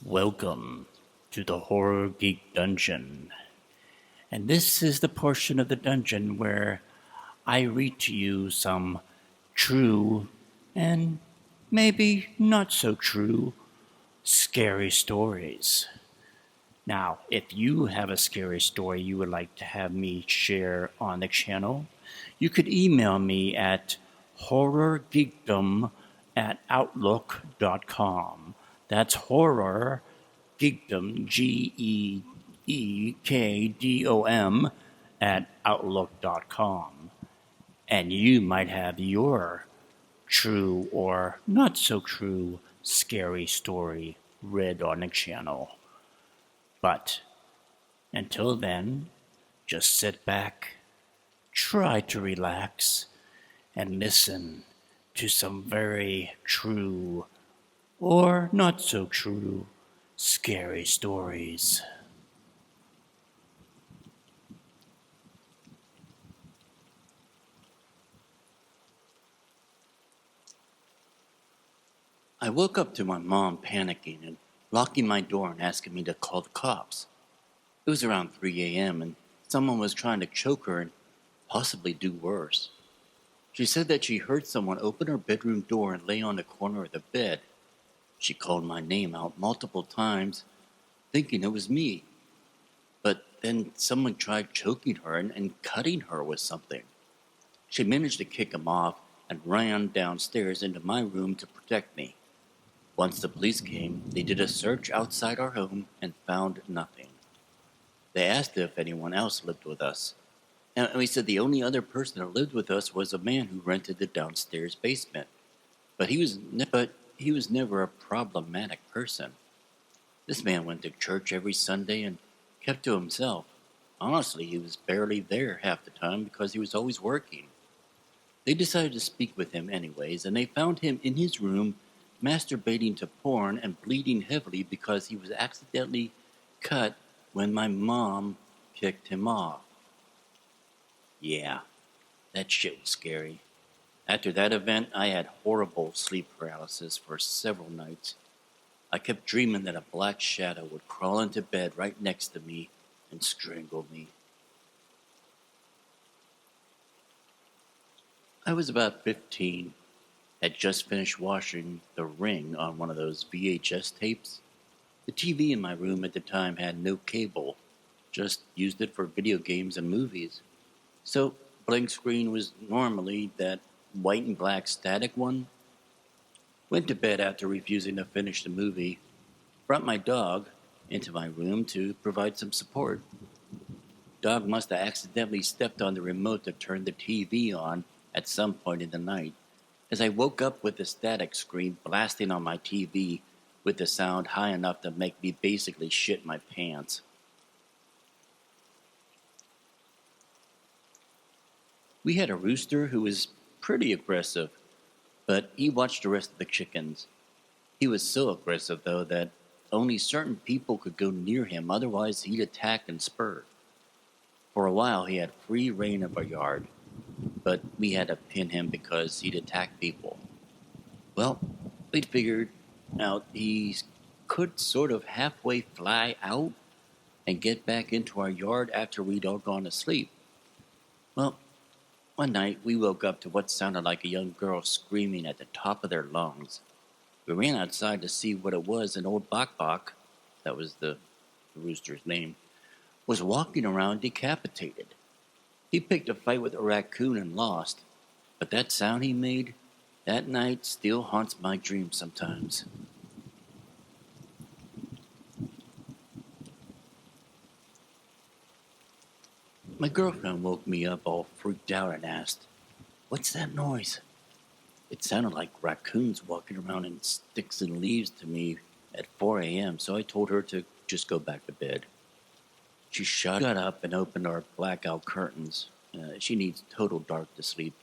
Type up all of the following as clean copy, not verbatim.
Welcome to the Horror Geek Dungeon. And this is the portion of the dungeon where I read to you some true and maybe not so true scary stories. Now, if you have a scary story you would like to have me share on the channel, you could email me at horrorgeekdom@outlook.com. That's horror geekdom, GEEKDOM, @outlook.com. And you might have your true or not so true scary story read on the channel. But until then, just sit back, try to relax, and listen to some very true or not so true scary stories. I woke up to my mom panicking and locking my door and asking me to call the cops. It was around 3 a.m. and someone was trying to choke her and possibly do worse. She said that she heard someone open her bedroom door and lay on the corner of the bed. She called my name out multiple times, thinking it was me. But then someone tried choking her and cutting her with something. She managed to kick him off and ran downstairs into my room to protect me. Once the police came, they did a search outside our home and found nothing. They asked if anyone else lived with us, and we said the only other person that lived with us was a man who rented the downstairs basement. But he was never a problematic person. This man went to church every Sunday and kept to himself. Honestly, he was barely there half the time because he was always working. They decided to speak with him anyways, and they found him in his room masturbating to porn and bleeding heavily because he was accidentally cut when my mom kicked him off. Yeah, that shit was scary. After that event, I had horrible sleep paralysis for several nights. I kept dreaming that a black shadow would crawl into bed right next to me and strangle me. I was about 15, had just finished watching The Ring on one of those VHS tapes. The TV in my room at the time had no cable, just used it for video games and movies. So, blank screen was normally that white and black static one. Went to bed after refusing to finish the movie. Brought my dog into my room to provide some support. Dog must have accidentally stepped on the remote to turn the TV on at some point in the night, as I woke up with the static screen blasting on my TV with the sound high enough to make me basically shit my pants. We had a rooster who was pretty aggressive, but he watched the rest of the chickens. He was so aggressive, though, that only certain people could go near him, otherwise he'd attack and spur. For a while he had free reign of our yard, but we had to pin him because he'd attack people. Well, we'd figured out he could sort of halfway fly out and get back into our yard after we'd all gone to sleep. Well, one night we woke up to what sounded like a young girl screaming at the top of their lungs. We ran outside to see what it was, and old Bok Bok, that was the rooster's name, was walking around decapitated. He picked a fight with a raccoon and lost, but that sound he made that night still haunts my dreams sometimes. My girlfriend woke me up all freaked out and asked, "What's that noise?" It sounded like raccoons walking around in sticks and leaves to me at 4 a.m., so I told her to just go back to bed. She got up and opened our blackout curtains. She needs total dark to sleep.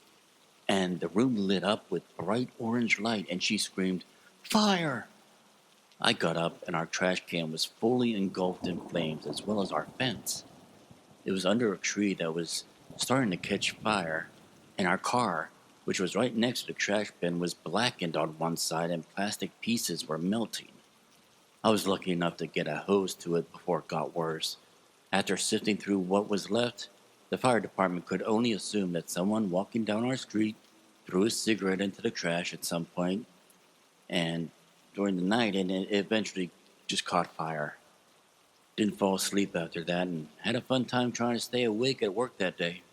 And the room lit up with bright orange light, and she screamed, "Fire!" I got up, and our trash can was fully engulfed in flames, as well as our fence. It was under a tree that was starting to catch fire, and our car, which was right next to the trash bin, was blackened on one side and plastic pieces were melting. I was lucky enough to get a hose to it before it got worse. After sifting through what was left, the fire department could only assume that someone walking down our street threw a cigarette into the trash at some point, and during the night, and it eventually just caught fire. Didn't fall asleep after that, and had a fun time trying to stay awake at work that day.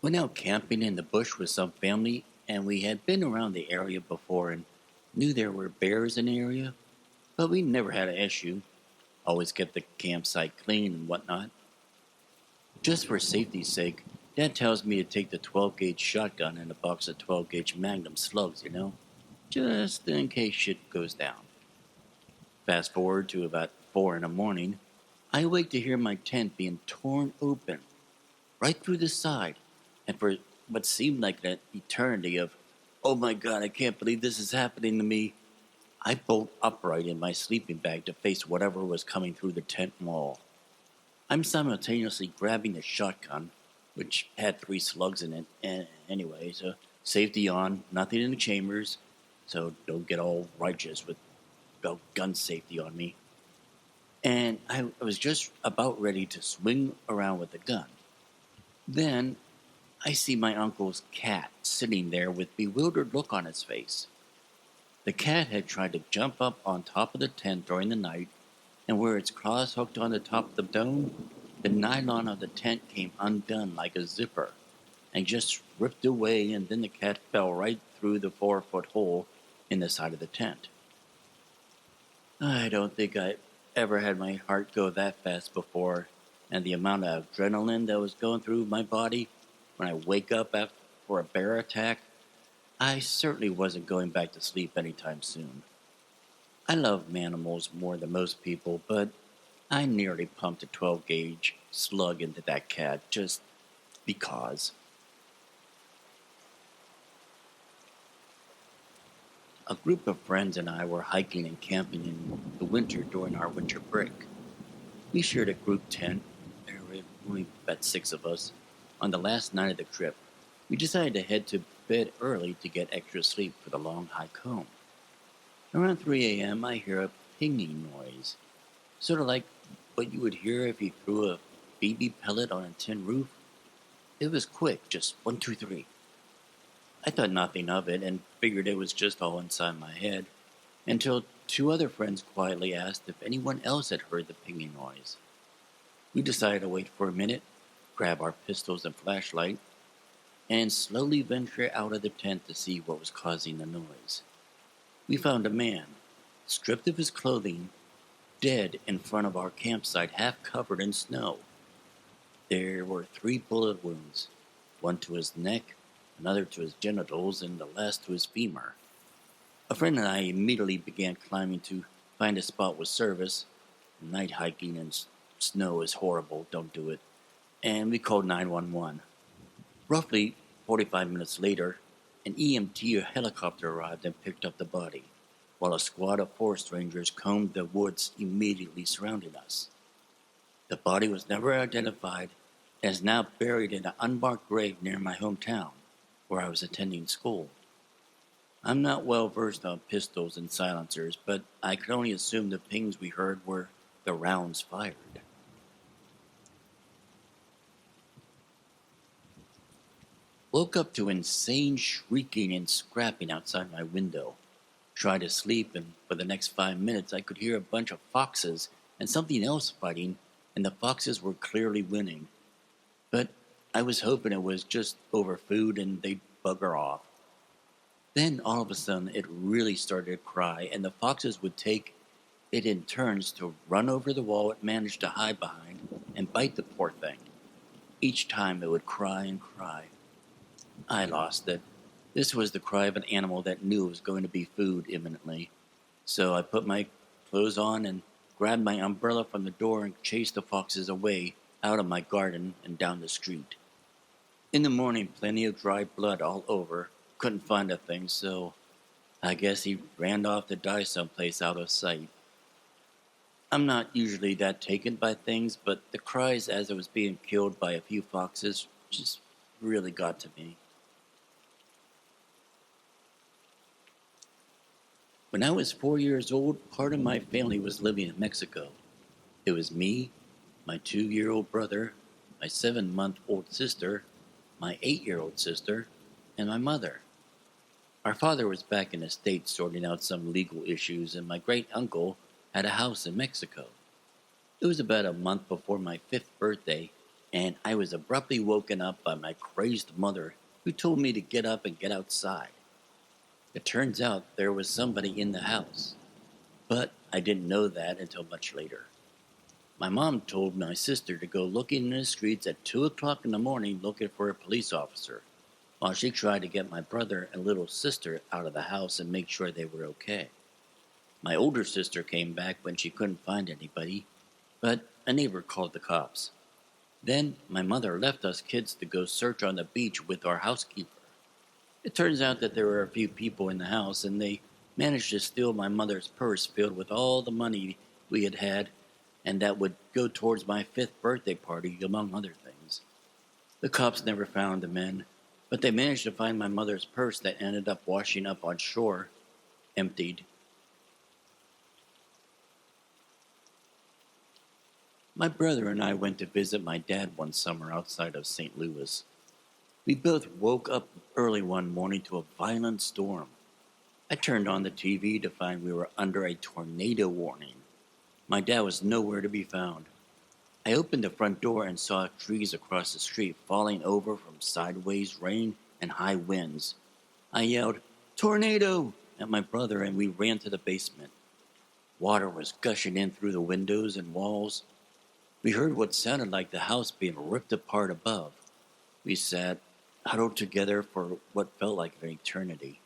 Went out camping in the bush with some family, and we had been around the area before and knew there were bears in the area, but we never had an issue. Always kept the campsite clean and whatnot. Just for safety's sake, Dad tells me to take the 12-gauge shotgun and a box of 12-gauge Magnum slugs, just in case shit goes down. Fast forward to about 4 in the morning, I awake to hear my tent being torn open, right through the side, and for what seemed like an eternity of, oh my god, I can't believe this is happening to me, I bolt upright in my sleeping bag to face whatever was coming through the tent wall. I'm simultaneously grabbing the shotgun, which had 3 slugs in it, and anyway, so safety on, nothing in the chambers, so don't get all righteous with gun safety on me. And I was just about ready to swing around with the gun. Then I see my uncle's cat sitting there with bewildered look on its face. The cat had tried to jump up on top of the tent during the night, and where its claws hooked on the top of the dome, the nylon of the tent came undone like a zipper and just ripped away, and then the cat fell right through the 4-foot hole in the side of the tent. I don't think I ever had my heart go that fast before, and the amount of adrenaline that was going through my body when I wake up for a bear attack, I certainly wasn't going back to sleep anytime soon. I love animals more than most people, but I nearly pumped a 12-gauge slug into that cat just because. A group of friends and I were hiking and camping in the winter during our winter break. We shared a group tent. There were only about 6 of us. On the last night of the trip, we decided to head to bed early to get extra sleep for the long hike home. Around 3 a.m., I hear a pinging noise, sort of like what you would hear if you threw a BB pellet on a tin roof. It was quick, just 1, 2, 3. I thought nothing of it and figured it was just all inside my head, until 2 other friends quietly asked if anyone else had heard the pinging noise. We decided to wait for a minute, grab our pistols and flashlight, and slowly venture out of the tent to see what was causing the noise. We found a man, stripped of his clothing, dead in front of our campsite, half covered in snow. There were 3 bullet wounds, one to his neck, another to his genitals, and the last to his femur. A friend and I immediately began climbing to find a spot with service. Night hiking in snow is horrible, don't do it. And we called 911. Roughly 45 minutes later, an EMT helicopter arrived and picked up the body, while a squad of forest rangers combed the woods immediately surrounding us. The body was never identified and is now buried in an unmarked grave near my hometown, where I was attending school. I'm not well versed on pistols and silencers, but I could only assume the pings we heard were the rounds fired. Woke up to insane shrieking and scrapping outside my window. Tried to sleep, and for the next 5 minutes I could hear a bunch of foxes and something else fighting, and the foxes were clearly winning. But I was hoping it was just over food and they'd bugger off. Then all of a sudden it really started to cry, and the foxes would take it in turns to run over the wall it managed to hide behind and bite the poor thing. Each time it would cry and cry. I lost it. This was the cry of an animal that knew it was going to be food imminently. So I put my clothes on and grabbed my umbrella from the door and chased the foxes away out of my garden and down the street. In the morning, plenty of dried blood all over. Couldn't find a thing, so I guess he ran off to die someplace out of sight. I'm not usually that taken by things, but the cries as I was being killed by a few foxes just really got to me. When I was 4 years old, part of my family was living in Mexico. It was me, my 2-year-old brother, my 7-month-old sister, my 8-year-old sister, and my mother. Our father was back in the States sorting out some legal issues, and my great uncle had a house in Mexico. It was about a month before my 5th birthday, and I was abruptly woken up by my crazed mother, who told me to get up and get outside. It turns out there was somebody in the house, but I didn't know that until much later. My mom told my sister to go looking in the streets at 2 o'clock in the morning looking for a police officer, while she tried to get my brother and little sister out of the house and make sure they were okay. My older sister came back when she couldn't find anybody, but a neighbor called the cops. Then my mother left us kids to go search on the beach with our housekeeper. It turns out that there were a few people in the house, and they managed to steal my mother's purse filled with all the money we had had, and that would go towards my 5th birthday party, among other things. The cops never found the men, but they managed to find my mother's purse that ended up washing up on shore, emptied. My brother and I went to visit my dad one summer outside of St. Louis. We both woke up early one morning to a violent storm. I turned on the TV to find we were under a tornado warning. My dad was nowhere to be found. I opened the front door and saw trees across the street falling over from sideways rain and high winds. I yelled, "Tornado!" at my brother, and we ran to the basement. Water was gushing in through the windows and walls. We heard what sounded like the house being ripped apart above. We sat huddled together for what felt like an eternity.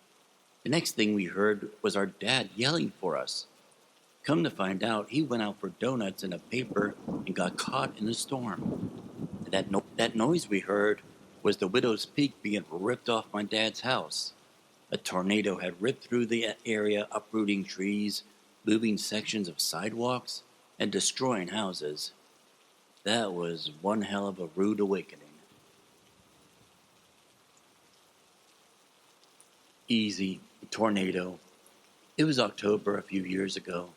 The next thing we heard was our dad yelling for us. Come to find out, he went out for donuts and a paper and got caught in the storm. That noise we heard was the widow's peak being ripped off my dad's house. A tornado had ripped through the area, uprooting trees, moving sections of sidewalks, and destroying houses. That was one hell of a rude awakening. Easy, tornado. It was October a few years ago,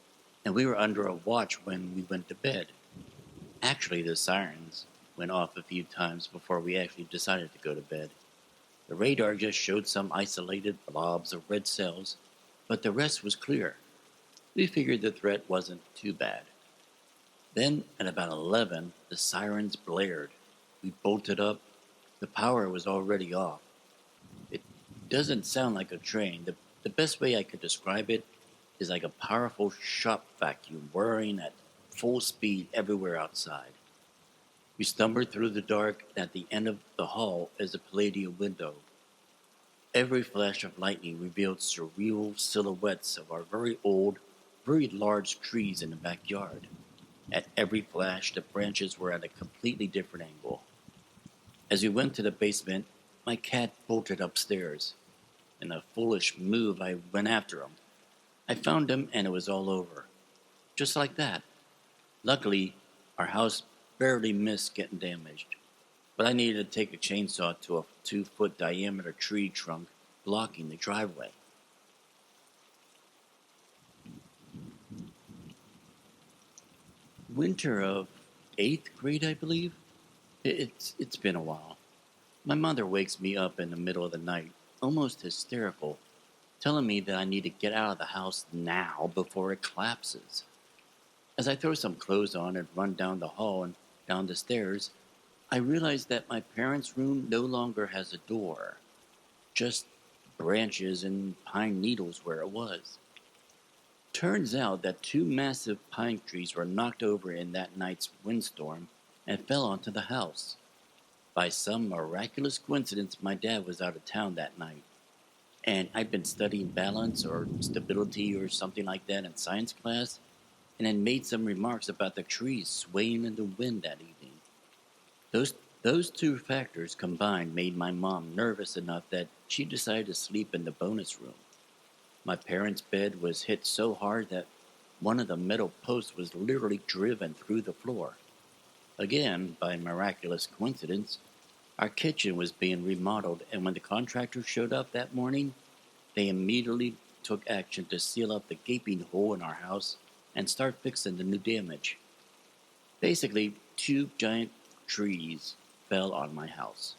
and we were under a watch when we went to bed. Actually, the sirens went off a few times before we actually decided to go to bed. The radar just showed some isolated blobs of red cells, but the rest was clear. We figured the threat wasn't too bad. Then, at about 11, the sirens blared. We bolted up. The power was already off. It doesn't sound like a train. The best way I could describe it is like a powerful shop vacuum whirring at full speed everywhere outside. We stumbled through the dark, and at the end of the hall is a Palladium window. Every flash of lightning revealed surreal silhouettes of our very old, very large trees in the backyard. At every flash, the branches were at a completely different angle. As we went to the basement, my cat bolted upstairs. In a foolish move, I went after him. I found him, and it was all over. Just like that. Luckily, our house barely missed getting damaged, but I needed to take a chainsaw to a 2-foot diameter tree trunk blocking the driveway. Winter of 8th grade, I believe. It's been a while. My mother wakes me up in the middle of the night, almost hysterical, telling me that I need to get out of the house now before it collapses. As I throw some clothes on and run down the hall and down the stairs, I realize that my parents' room no longer has a door, just branches and pine needles where it was. Turns out that 2 massive pine trees were knocked over in that night's windstorm and fell onto the house. By some miraculous coincidence, my dad was out of town that night, and I'd been studying balance or stability or something like that in science class, and had made some remarks about the trees swaying in the wind that evening. Those 2 factors combined made my mom nervous enough that she decided to sleep in the bonus room. My parents' bed was hit so hard that one of the metal posts was literally driven through the floor. Again, by miraculous coincidence, our kitchen was being remodeled, and when the contractors showed up that morning, they immediately took action to seal up the gaping hole in our house and start fixing the new damage. Basically, two giant trees fell on my house.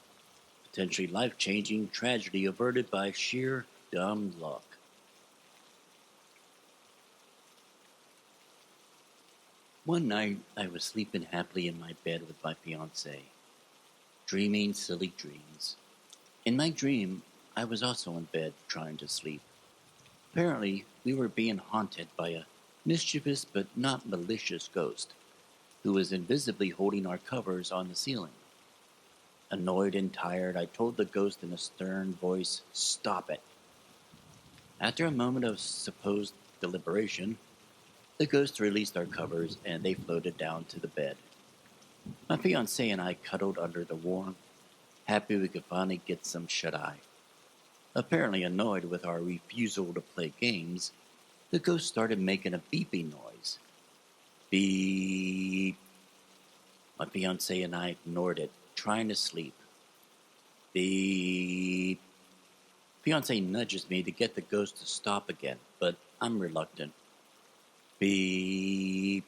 Potentially life-changing tragedy averted by sheer dumb luck. One night, I was sleeping happily in my bed with my fiancée, dreaming silly dreams. In my dream, I was also in bed trying to sleep. Apparently, we were being haunted by a mischievous but not malicious ghost who was invisibly holding our covers on the ceiling. Annoyed and tired, I told the ghost in a stern voice, "Stop it." After a moment of supposed deliberation, the ghost released our covers and they floated down to the bed. My fiancée and I cuddled under the warmth, happy we could finally get some shut-eye. Apparently annoyed with our refusal to play games, the ghost started making a beeping noise. Beep. My fiancée and I ignored it, trying to sleep. Beep. Fiancée nudges me to get the ghost to stop again, but I'm reluctant. Beep.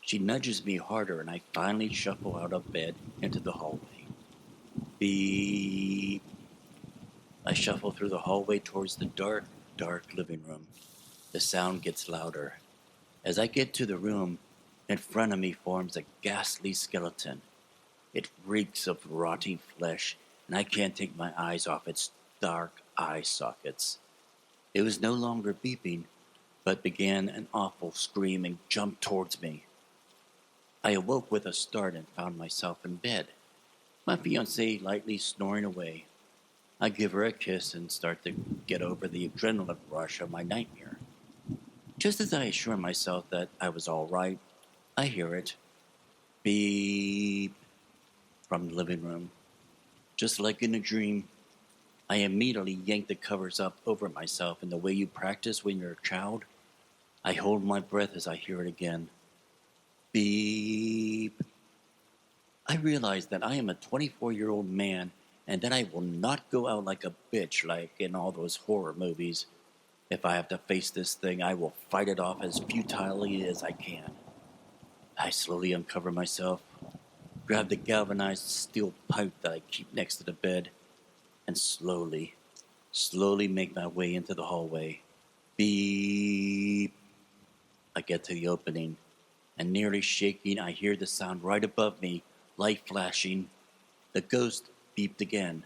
She nudges me harder and I finally shuffle out of bed into the hallway. Beep. I shuffle through the hallway towards the dark, dark living room. The sound gets louder. As I get to the room, in front of me forms a ghastly skeleton. It reeks of rotting flesh, and I can't take my eyes off its dark eye sockets. It was no longer beeping, but began an awful scream and jumped towards me. I awoke with a start and found myself in bed, my fiancée lightly snoring away. I give her a kiss and start to get over the adrenaline rush of my nightmare. Just as I assure myself that I was all right, I hear it. Beep. From the living room. Just like in a dream, I immediately yank the covers up over myself in the way you practice when you're a child. I hold my breath as I hear it again. Beep. I realize that I am a 24-year-old man and that I will not go out like a bitch like in all those horror movies. If I have to face this thing, I will fight it off as futilely as I can. I slowly uncover myself, grab the galvanized steel pipe that I keep next to the bed, and slowly make my way into the hallway. Beep. I get to the opening, and nearly shaking, I hear the sound right above me, light flashing. The ghost beeped again.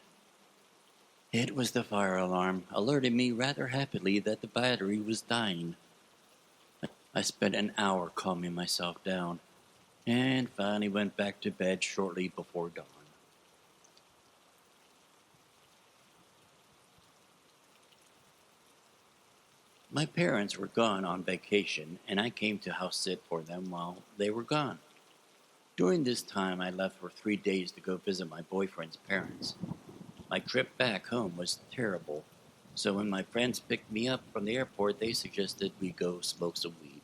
It was the fire alarm, alerting me rather happily that the battery was dying. I spent an hour calming myself down, and finally went back to bed shortly before dawn. My parents were gone on vacation, and I came to house sit for them while they were gone. During this time, I left for 3 days to go visit my boyfriend's parents. My trip back home was terrible, so when my friends picked me up from the airport, they suggested we go smoke some weed.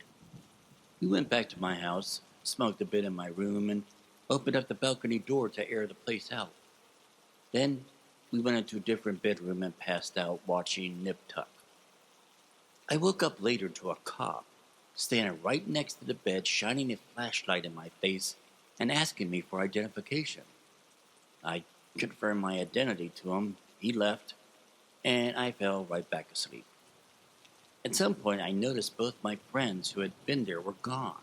We went back to my house, smoked a bit in my room, and opened up the balcony door to air the place out. Then we went into a different bedroom and passed out watching Nip Tuck. I woke up later to a cop standing right next to the bed, shining a flashlight in my face and asking me for identification. I confirmed my identity to him, he left, and I fell right back asleep. At some point, I noticed both my friends who had been there were gone.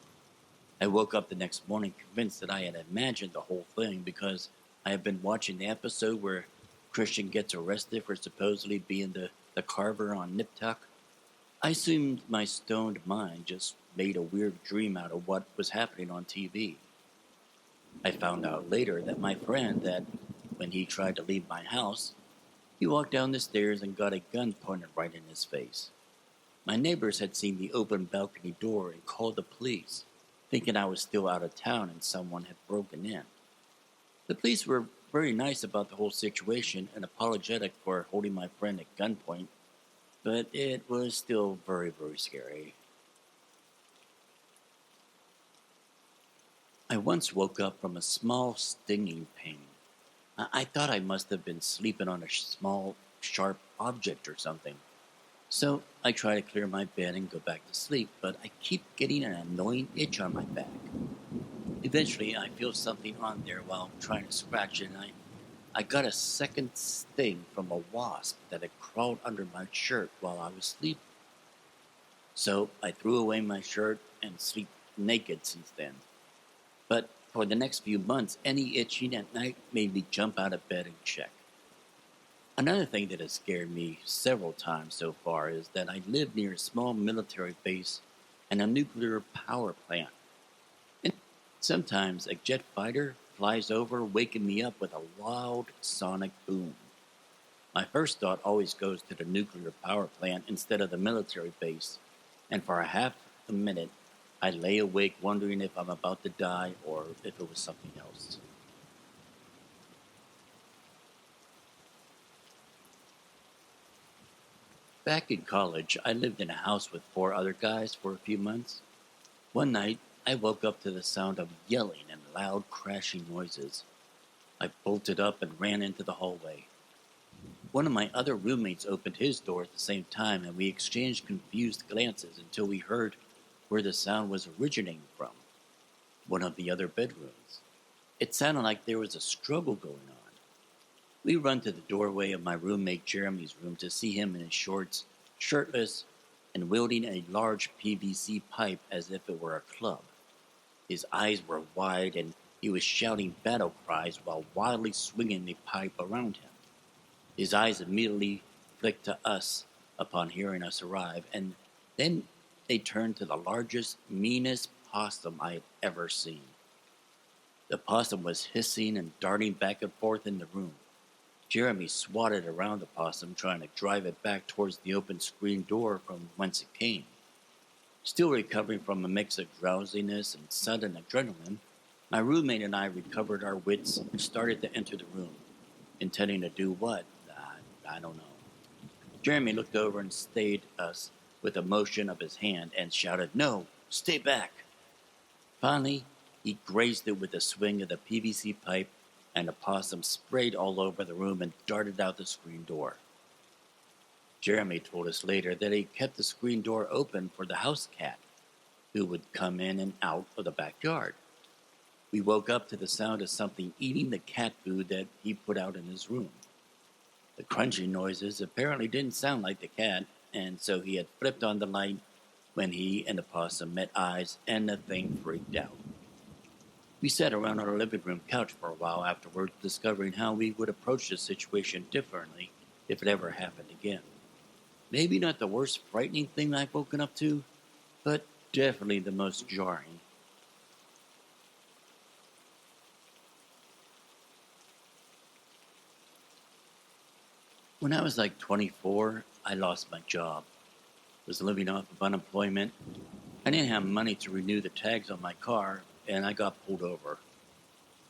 I woke up the next morning convinced that I had imagined the whole thing because I had been watching the episode where Christian gets arrested for supposedly being the carver on Nip Tuck. I assumed my stoned mind just made a weird dream out of what was happening on TV. I found out later that my friend, that when he tried to leave my house, he walked down the stairs and got a gun pointed right in his face. My neighbors had seen the open balcony door and called the police, thinking I was still out of town and someone had broken in. The police were very nice about the whole situation and apologetic for holding my friend at gunpoint, but it was still very, very scary. I once woke up from a small stinging pain. I thought I must have been sleeping on a small, sharp object or something. So I try to clear my bed and go back to sleep, but I keep getting an annoying itch on my back. Eventually, I feel something on there while trying to scratch it, and I got a second sting from a wasp that had crawled under my shirt while I was sleeping. So I threw away my shirt and sleep naked since then. But for the next few months, any itching at night made me jump out of bed and check. Another thing that has scared me several times so far is that I live near a small military base and a nuclear power plant. And sometimes a jet fighter flies over, waking me up with a loud sonic boom. My first thought always goes to the nuclear power plant instead of the military base, and for a half a minute, I lay awake wondering if I'm about to die or if it was something else. Back in college, I lived in a house with 4 other guys for a few months. One night, I woke up to the sound of yelling and loud crashing noises. I bolted up and ran into the hallway. One of my other roommates opened his door at the same time, and we exchanged confused glances until we heard where the sound was originating from, one of the other bedrooms. It sounded like there was a struggle going on. We run to the doorway of my roommate Jeremy's room to see him in his shorts, shirtless, and wielding a large PVC pipe as if it were a club. His eyes were wide, and he was shouting battle cries while wildly swinging the pipe around him. His eyes immediately flicked to us upon hearing us arrive, and then they turned to the largest, meanest possum I had ever seen. The possum was hissing and darting back and forth in the room. Jeremy swatted around the possum, trying to drive it back towards the open screen door from whence it came. Still recovering from a mix of drowsiness and sudden adrenaline, my roommate and I recovered our wits and started to enter the room. Intending to do what? I don't know. Jeremy looked over and stayed us with a motion of his hand and shouted, "No, stay back!" Finally, he grazed it with a swing of the PVC pipe, and the possum sprayed all over the room and darted out the screen door. Jeremy told us later that he kept the screen door open for the house cat, who would come in and out of the backyard. We woke up to the sound of something eating the cat food that he put out in his room. The crunching noises apparently didn't sound like the cat, and so he had flipped on the light when he and the possum met eyes, and the thing freaked out. We sat around our living room couch for a while afterwards, discovering how we would approach the situation differently if it ever happened again. Maybe not the worst frightening thing I've woken up to, but definitely the most jarring. When I was like 24, I lost my job. Was living off of unemployment. I didn't have money to renew the tags on my car, and I got pulled over.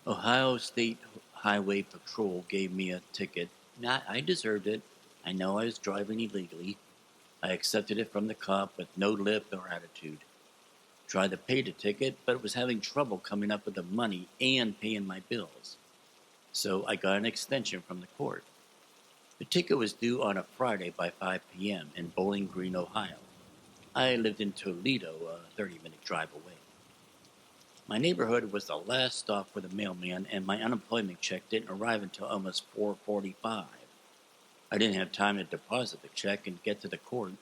Ohio State Highway Patrol gave me a ticket. I deserved it. I know I was driving illegally. I accepted it from the cop with no lip or attitude. Tried to pay the ticket, but was having trouble coming up with the money and paying my bills. So I got an extension from the court. The ticket was due on a Friday by 5 p.m. in Bowling Green, Ohio. I lived in Toledo, a 30-minute drive away. My neighborhood was the last stop for the mailman, and my unemployment check didn't arrive until almost 4:45. I didn't have time to deposit the check and get to the court,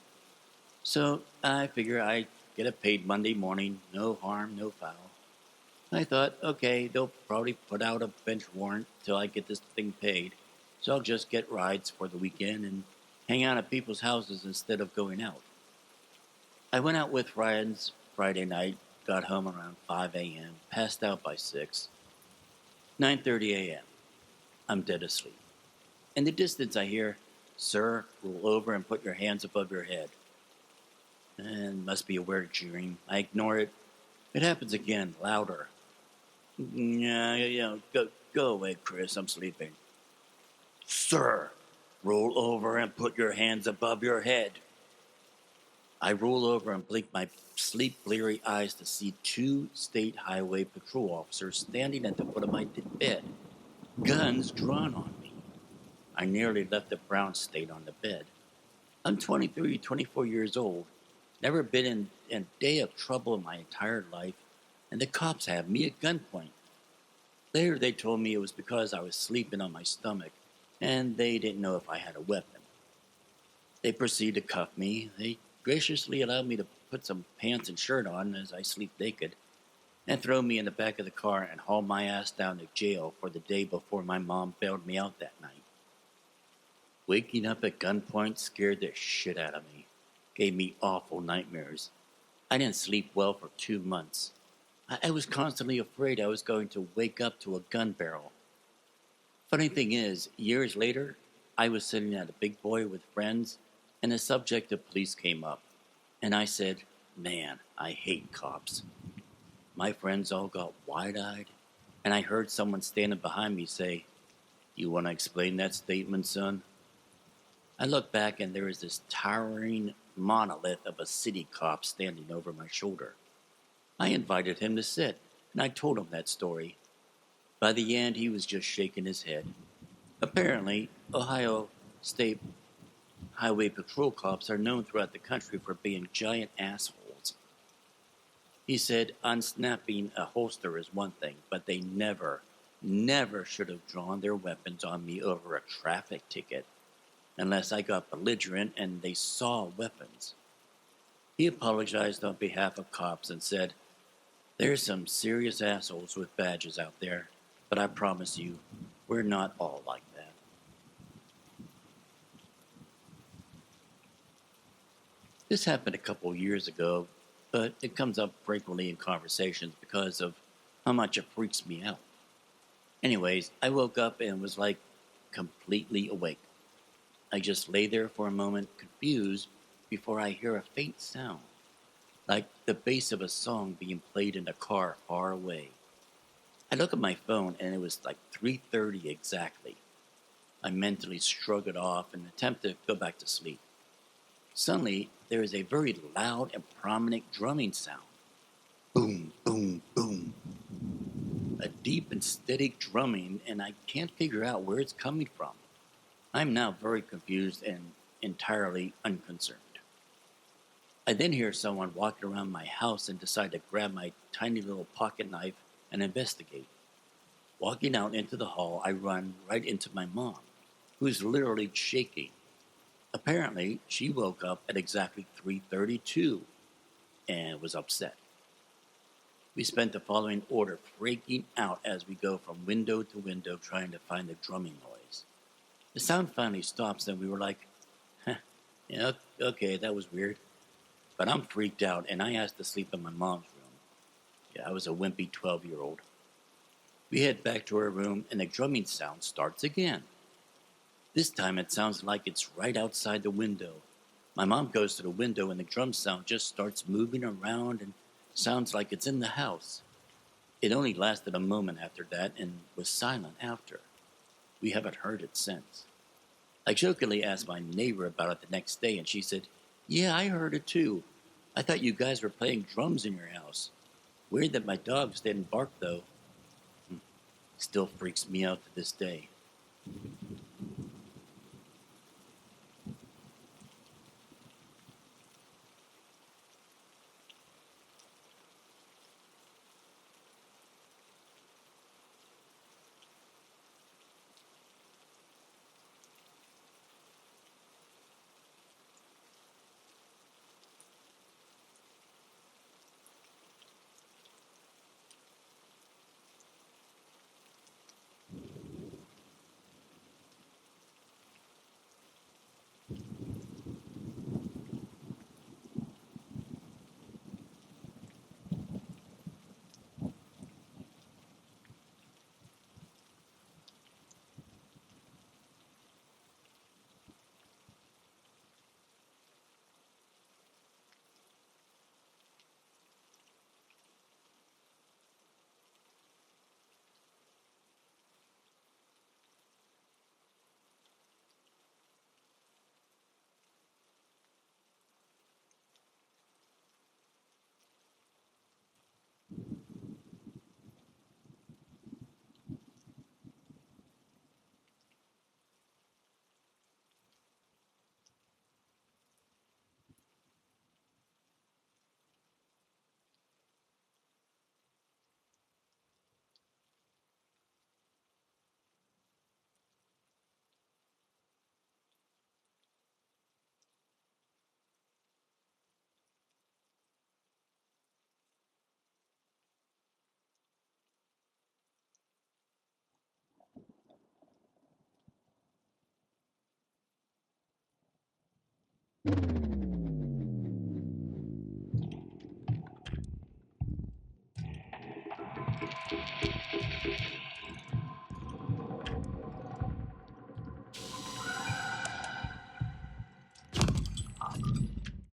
so I figured I'd get it paid Monday morning, no harm, no foul. I thought, okay, they'll probably put out a bench warrant till I get this thing paid, so I'll just get rides for the weekend and hang out at people's houses instead of going out. I went out with friends Friday night, got home around 5 a.m., passed out by 6. 9:30 a.m. I'm dead asleep. In the distance I hear, "Sir, roll over and put your hands above your head." And must be a weird dream. I ignore it. It happens again, louder. Go away, Chris, I'm sleeping. "Sir, roll over and put your hands above your head." I roll over and blink my sleep-bleary eyes to see 2 state highway patrol officers standing at the foot of my bed, guns drawn on me. I nearly left a brown stain on the bed. I'm 23, 24 years old, never been in a day of trouble in my entire life, and the cops have me at gunpoint. Later, they told me it was because I was sleeping on my stomach, and they didn't know if I had a weapon. They proceeded to cuff me. They graciously allowed me to put some pants and shirt on as I sleep naked, and throw me in the back of the car and haul my ass down to jail for the day before my mom bailed me out that night. Waking up at gunpoint scared the shit out of me, gave me awful nightmares. I didn't sleep well for 2 months. I was constantly afraid I was going to wake up to a gun barrel. Funny thing is, years later, I was sitting at a big boy with friends, and the subject of police came up, and I said, "Man, I hate cops." My friends all got wide-eyed, and I heard someone standing behind me say, "You want to explain that statement, son?" I looked back, and there was this towering monolith of a city cop standing over my shoulder. I invited him to sit, and I told him that story. By the end, he was just shaking his head. Apparently, Ohio State Highway Patrol cops are known throughout the country for being giant assholes. He said unsnapping a holster is one thing, but they never should have drawn their weapons on me over a traffic ticket, unless I got belligerent and they saw weapons. He apologized on behalf of cops and said, "There's some serious assholes with badges out there, but I promise you, we're not all like that." This happened a couple years ago, but it comes up frequently in conversations because of how much it freaks me out. Anyways, I woke up and was like completely awake. I just lay there for a moment, confused, before I hear a faint sound, like the bass of a song being played in a car far away. I look at my phone and it was like 3:30 exactly. I mentally shrug it off and attempt to go back to sleep. Suddenly, there is a very loud and prominent drumming sound. Boom, boom, boom. A deep and steady drumming, and I can't figure out where it's coming from. I'm now very confused and entirely unconcerned. I then hear someone walking around my house and decide to grab my tiny little pocket knife and investigate. Walking out into the hall, I run right into my mom, who's literally shaking. Apparently, she woke up at exactly 3:32 and was upset. We spent the following order freaking out as we go from window to window trying to find the drumming noise. The sound finally stops and we were like, yeah, okay, that was weird. But I'm freaked out and I asked to sleep in my mom's room. Yeah, I was a wimpy 12-year-old. We head back to her room and the drumming sound starts again. This time it sounds like it's right outside the window. My mom goes to the window and the drum sound just starts moving around and sounds like it's in the house. It only lasted a moment after that and was silent after. We haven't heard it since. I jokingly asked my neighbor about it the next day and she said, "Yeah, I heard it too. I thought you guys were playing drums in your house. Weird that my dogs didn't bark though." Still freaks me out to this day.